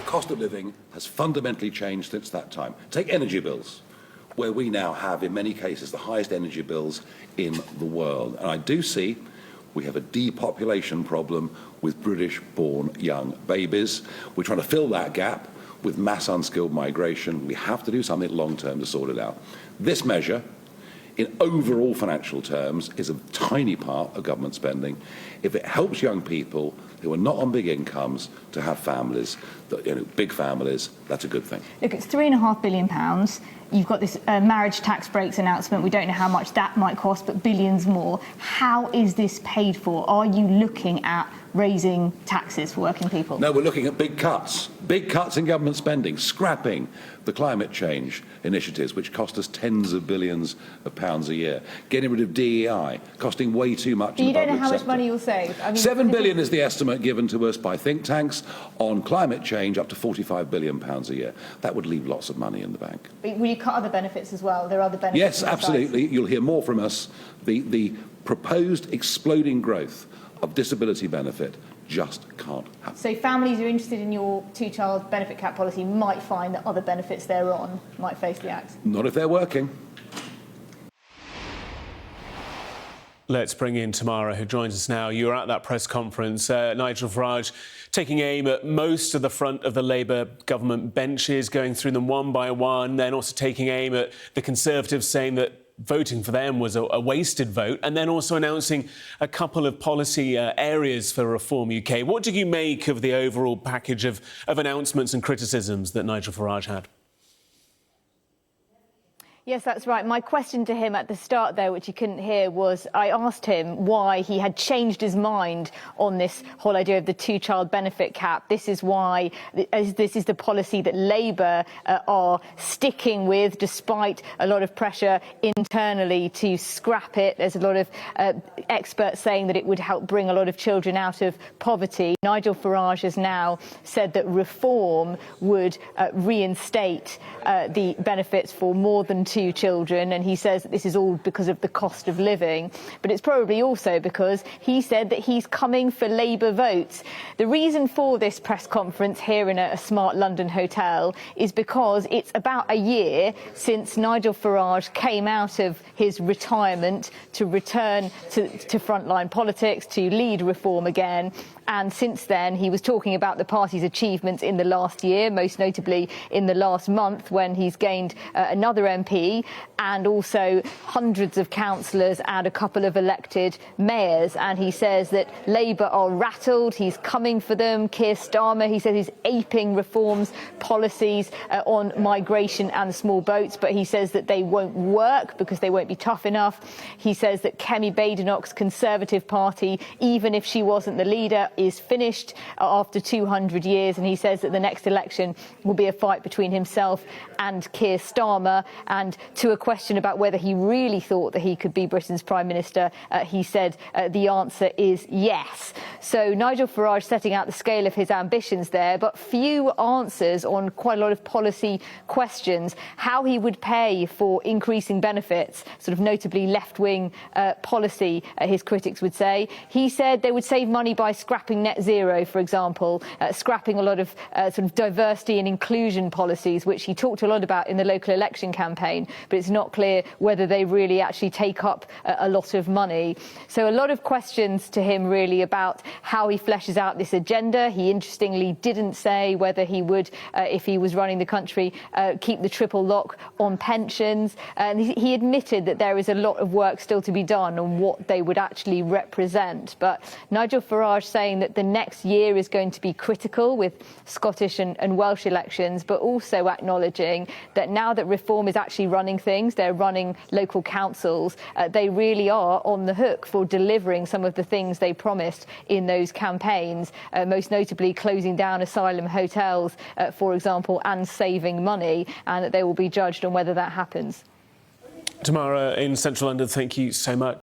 cost of living has fundamentally changed since that time. Take energy bills, where we now have, in many cases, the highest energy bills in the world. And I do see we have a depopulation problem with British-born young babies. We're trying to fill that gap with mass unskilled migration. We have to do something long-term to sort it out. This measure, in overall financial terms, is a tiny part of government spending. If it helps young people who are not on big incomes to have families, big families, that's a good thing. Look, it's £3.5 billion. You've got this marriage tax breaks announcement. We don't know how much that might cost, but billions more. How is this paid for? Are you looking at raising taxes for working people? No, we're looking at big cuts in government spending, scrapping the climate change initiatives, which cost us tens of billions of pounds a year, getting rid of DEI, costing way too much in the public sector. You don't know how much money you'll save. I mean, £7 billion is the estimate given to us by think tanks on climate change, up to £45 billion a year. That would leave lots of money in the bank. But will you cut other benefits as well? There are other benefits. Yes, absolutely. You'll hear more from us. The proposed exploding growth of disability benefit just can't happen. So families who are interested in your two-child benefit cap policy might find that other benefits they're on might face the axe? Not if they're working. Let's bring in Tamara, who joins us now. You were at that press conference. Nigel Farage taking aim at most of the front of the Labour government benches, going through them one by one, then also taking aim at the Conservatives, saying that voting for them was a wasted vote, and then also announcing a couple of policy areas for Reform UK. What do you make of the overall package of announcements and criticisms that Nigel Farage had? Yes, that's right. My question to him at the start, though, which you couldn't hear, was I asked him why he had changed his mind on this whole idea of the two-child benefit cap. This is why this is the policy that Labour are sticking with, despite a lot of pressure internally to scrap it. There's a lot of experts saying that it would help bring a lot of children out of poverty. Nigel Farage has now said that reform would reinstate the benefits for more than two children, and he says that this is all because of the cost of living, but it's probably also because he said that he's coming for Labour votes. The reason for this press conference here in a smart London hotel is because it's about a year since Nigel Farage came out of his retirement to return to frontline politics, to lead reform again. And since then, he was talking about the party's achievements in the last year, most notably in the last month when he's gained another MP and also hundreds of councillors and a couple of elected mayors. And he says that Labour are rattled. He's coming for them. Keir Starmer, he says he's aping reforms, policies on migration and small boats, but he says that they won't work because they won't be tough enough. He says that Kemi Badenoch's Conservative Party, even if she wasn't the leader, is finished after 200 years, and he says that the next election will be a fight between himself and Keir Starmer. And to a question about whether he really thought that he could be Britain's Prime Minister, he said the answer is yes. So Nigel Farage setting out the scale of his ambitions there, but few answers on quite a lot of policy questions. How he would pay for increasing benefits, sort of notably left-wing policy, his critics would say. He said they would save money by scrapping net zero, for example, scrapping a lot of sort of diversity and inclusion policies, which he talked a lot about in the local election campaign, but it's not clear whether they really actually take up a lot of money. So a lot of questions to him really about how he fleshes out this agenda. He interestingly didn't say whether he would, if he was running the country, keep the triple lock on pensions. And he admitted that there is a lot of work still to be done on what they would actually represent. But Nigel Farage saying that the next year is going to be critical with Scottish and Welsh elections, but also acknowledging that now that Reform is actually running things, they're running local councils, they really are on the hook for delivering some of the things they promised in those campaigns, most notably closing down asylum hotels, for example, and saving money, and that they will be judged on whether that happens. Tamara in central London, thank you so much.